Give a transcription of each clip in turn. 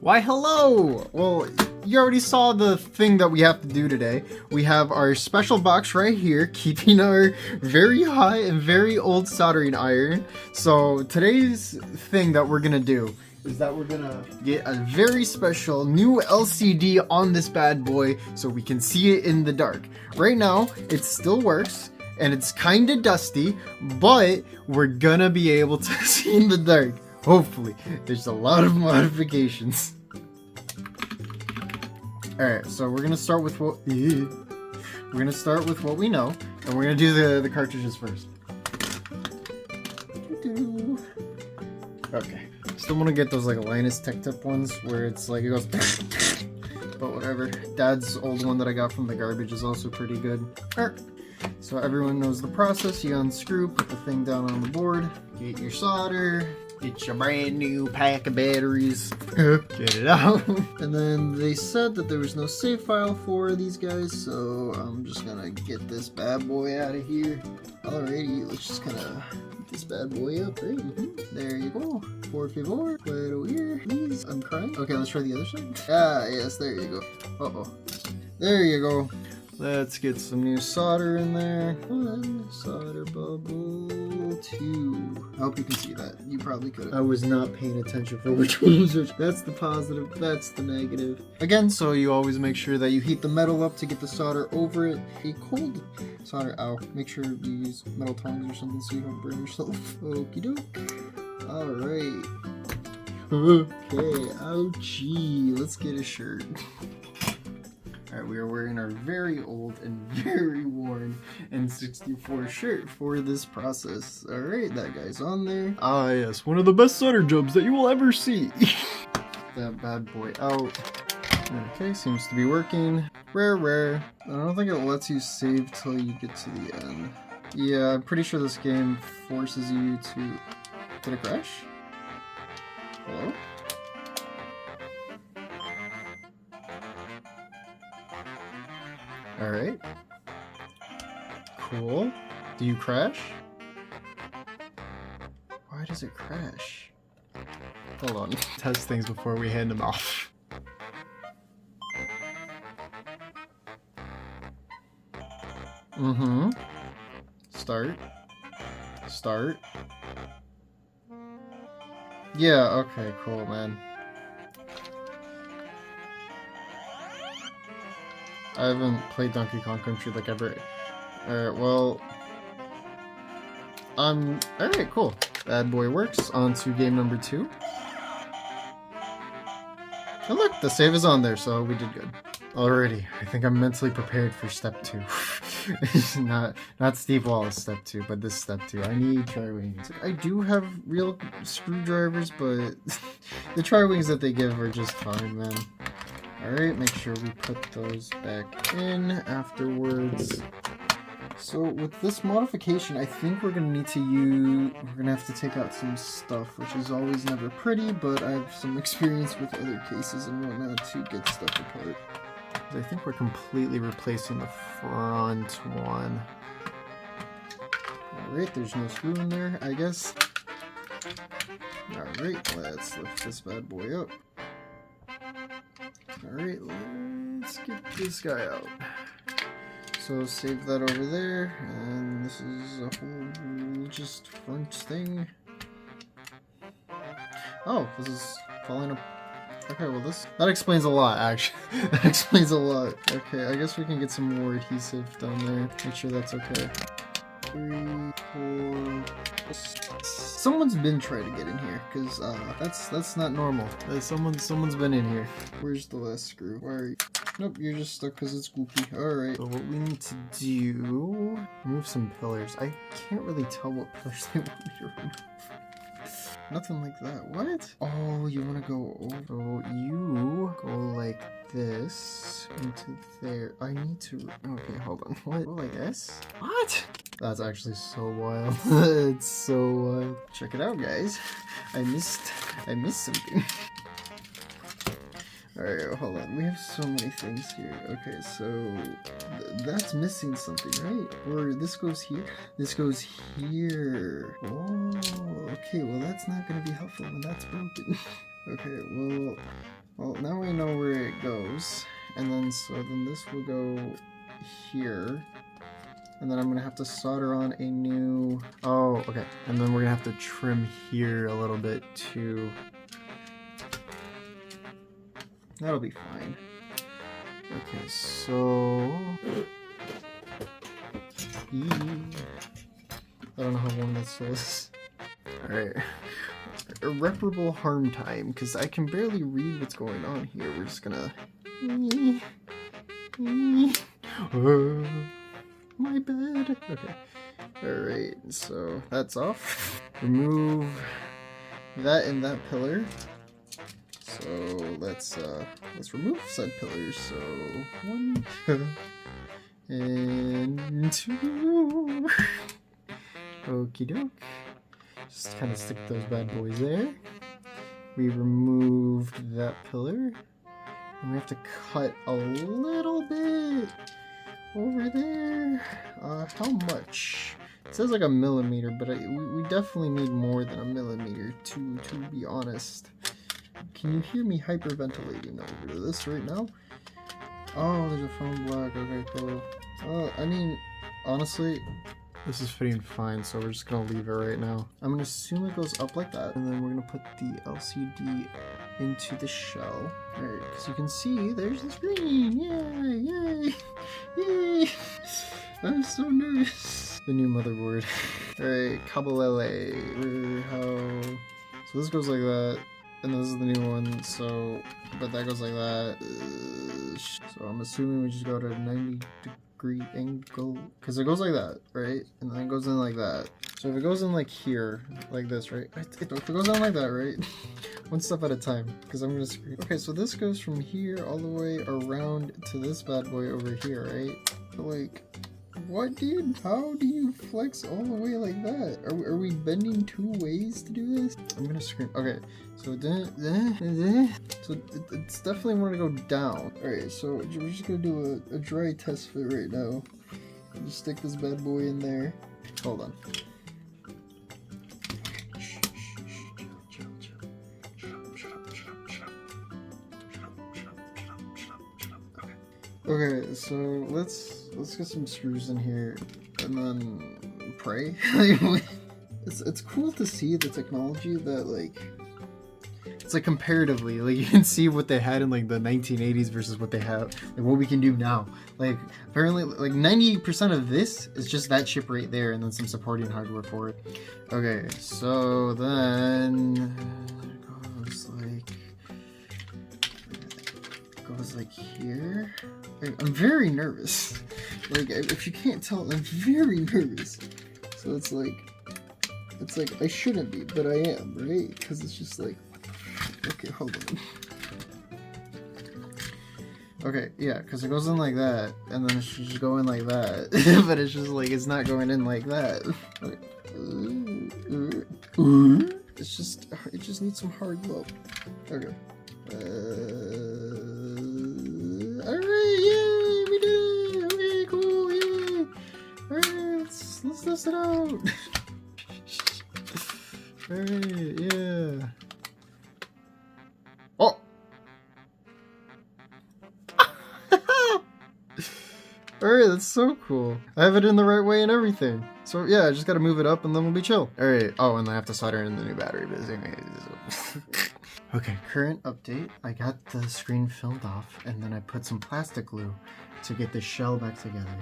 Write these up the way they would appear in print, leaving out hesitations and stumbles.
Why hello! Well, you already saw the thing that we have to do today. We have our special box right here, keeping our very high and very old soldering iron. So today's thing that we're gonna do is that we're gonna get a very special new LCD on this bad boy so we can see it in the dark. Right now, it still works. And it's kind of dusty, but we're gonna be able to see in the dark. Hopefully. There's a lot of modifications. Alright, so we're gonna start with what we know, and we're gonna do the cartridges first. Okay. Still wanna get those like Linus Tech Tip ones where it's like it goes but whatever. Dad's old one that I got from the garbage is also pretty good. Alright. So everyone knows the process. You unscrew, put the thing down on the board, get your solder, get your brand new pack of batteries, get it out. And then they said that there was no save file for these guys, so I'm just gonna get this bad boy out of here. Alrighty, let's just kinda get this bad boy up, right? There you go. 454, right over here. Please, I'm crying. Okay, let's try the other side. Ah, yes, there you go. Uh-oh. There you go. Let's get some new solder in there. 1 solder bubble 2. I hope you can see that. You probably could. I was not paying attention for which one was which. That's the positive, that's the negative. Again, so you always make sure that you heat the metal up to get the solder over it. A cold solder, ow. Make sure you use metal tongs or something so you don't burn yourself. Okie doke. Alright. Okay, ouchie. Let's get a shirt. Alright, we are wearing our very old and very worn N64 shirt for this process. Alright, that guy's on there. Ah yes, one of the best solder jobs that you will ever see. That bad boy out. Okay, seems to be working. Rare. I don't think it lets you save till you get to the end. Yeah, I'm pretty sure this game forces you to... Did it crash? Hello? Alright. Cool. Do you crash? Why does it crash? Hold on. Test things before we hand them off. Start. Yeah, okay, cool, man. I haven't played Donkey Kong Country like ever. Alright, well... Alright, cool. Bad boy works. On to game number 2. And look, the save is on there, so we did good. Alrighty, I think I'm mentally prepared for step 2. not Steve Wallace step 2, but this step 2. I need tri-wings. I do have real screwdrivers, but the tri-wings that they give are just fine, man. Alright, make sure we put those back in afterwards. So with this modification, I think we're gonna need to we're gonna have to take out some stuff, which is always never pretty, but I have some experience with other cases and whatnot to get stuff apart. I think we're completely replacing the front one. Alright, there's no screw in there, I guess. Alright, let's lift this bad boy up. Alright, let's get this guy out. So save that over there, and this is a whole just front thing. Oh, this is falling apart. Okay, well that explains a lot, actually. That explains a lot. Okay, I guess we can get some more adhesive down there. Make sure that's okay. 3, 4... Someone's been trying to get in here, because that's not normal. Someone's been in here. Where's the last screw? Where are you? Nope, you're just stuck because it's goopy. Alright. So what we need to do... Move some pillars. I can't really tell what pillars they want me to remove. Nothing like that. What? Oh, you want to go over... So you go like this into there. I need to... Okay, hold on. What? Go like this? What? That's actually so wild. It's so wild. Check it out, guys. I missed something. Alright, hold on. We have so many things here. Okay, so that's missing something, right? Or this goes here. This goes here. Oh, okay. Well, that's not going to be helpful when that's broken. Okay, well, screws, and then this will go here, and then I'm gonna have to solder on a new, oh, okay, and then we're gonna have to trim here a little bit too. That'll be fine. Okay, so I don't know how long that says. Alright. Irreparable harm time, because I can barely read what's going on here. We're just gonna... my bed. Okay. Alright, so that's off. Remove that and that pillar. So let's remove said pillars. So 1 and 2. Okie doke. Just kind of stick those bad boys there. We removed that pillar. And we have to cut a little bit over there. How much? It says like a millimeter, but we definitely need more than a millimeter to be honest. Can you hear me hyperventilating over to this right now? Oh, there's a foam block. Okay, cool. I mean, honestly, this is fitting fine, so we're just gonna leave it right now. I'm gonna assume it goes up like that, and then we're gonna put the LCD into the shell. Alright, because you can see there's the screen. Yay! Yay! Yay! I'm so nervous. The new motherboard. Alright, Cabalele. So this goes like that. And this is the new one, so, but that goes like that. So I'm assuming we just go to a 90-degree angle, because it goes like that, right? And then it goes in like that. So if it goes in like here, like this, right? If it goes down like that, right? One step at a time, because I'm gonna scream. Okay, so this goes from here all the way around to this bad boy over here, right? But like, what, dude? How do you flex all the way like that? Are we bending 2 ways to do this? I'm gonna scream. Okay, so it's definitely want to go down. Alright, so we're just gonna do a dry test fit right now. Just stick this bad boy in there. Hold on. Okay, so let's get some screws in here and then pray. It's cool to see the technology that like it's like comparatively, like you can see what they had in like the 1980s versus what they have, like what we can do now. Like apparently like 90% of this is just that chip right there and then some supporting hardware for it. Okay, so then it goes like here. I'm very nervous. Like, if you can't tell, I'm very nervous. So it's like I shouldn't be, but I am, right? Because it's just like, okay, hold on. Okay, yeah, because it goes in like that, and then it should just go in like that. But it's just like, it's not going in like that. Okay. It just needs some hard love. Okay. Alright, yay, we did it! Okay, cool, yay! Alright, let's test it out! Alright, yeah. Oh! Alright, that's so cool. I have it in the right way and everything. So yeah, I just gotta move it up and then we'll be chill. Alright, oh, and I have to solder in the new battery, but okay, current update. I got the screen filled off and then I put some plastic glue to get the shell back together.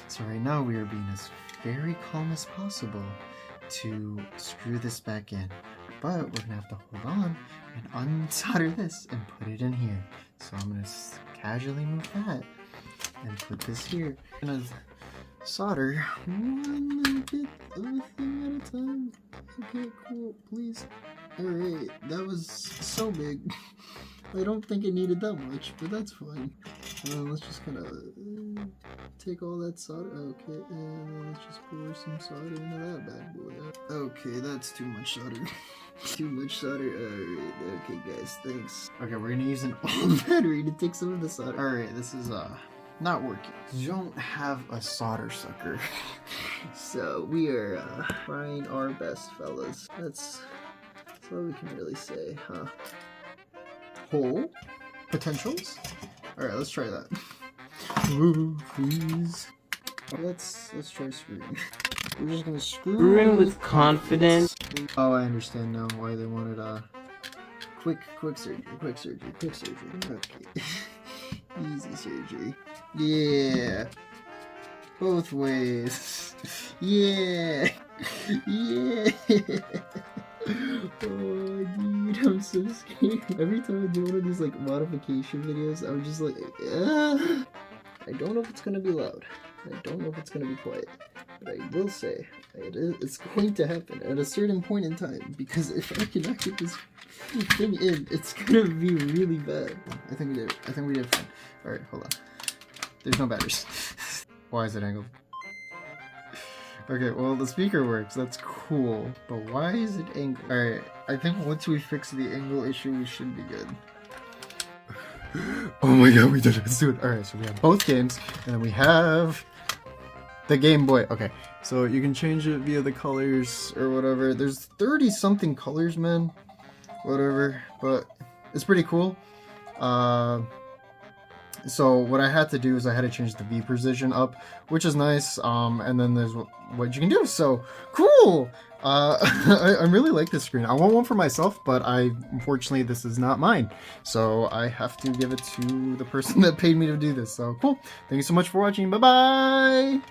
So right now we are being as very calm as possible to screw this back in. But we're gonna have to hold on and unsolder this and put it in here. So I'm gonna casually move that and put this here. I'm gonna solder one little bit of a thing at a time. Okay, cool, please. Alright, that was so big. I don't think it needed that much, but that's fine. Let's just kind of take all that solder. Okay, and then let's just pour some solder into that bad boy. Okay, that's too much solder. Too much solder. Alright, okay guys, thanks. Okay, we're gonna use an old battery to take some of the solder. Alright, this is not working. You don't have a solder sucker. So we are trying our best, fellas. That's all we can really say, huh? Hole, potentials. All right, let's try that. Ooh, please. Let's try screwing. We're just gonna Screwing with confidence. Oh, I understand now why they wanted quick surgery. Okay. Easy surgery. Yeah. Both ways. Yeah. Yeah. Oh, dude, I'm so scared. Every time I do one of these like modification videos, I'm just like, I don't know if it's gonna be loud. I don't know if it's gonna be quiet. But I will say, it's going to happen at a certain point in time, because if I cannot get this thing in, it's gonna be really bad. I think we did it. I think we did fine. Alright, hold on. There's no batteries. Why is it angled? Okay, well, the speaker works. That's cool. But why is it angled? Alright, I think once we fix the angle issue, we should be good. Oh my god, we did it. Let's do it. Alright, so we have both games, and then we have the Game Boy. Okay, so you can change it via the colors or whatever. There's 30-something colors, man. Whatever, but it's pretty cool. So what I had to do is I had to change the V precision up, which is nice. And then there's what you can do. So cool. I really like this screen. I want one for myself, but unfortunately this is not mine. So I have to give it to the person that paid me to do this. So cool. Thank you so much for watching. Bye bye.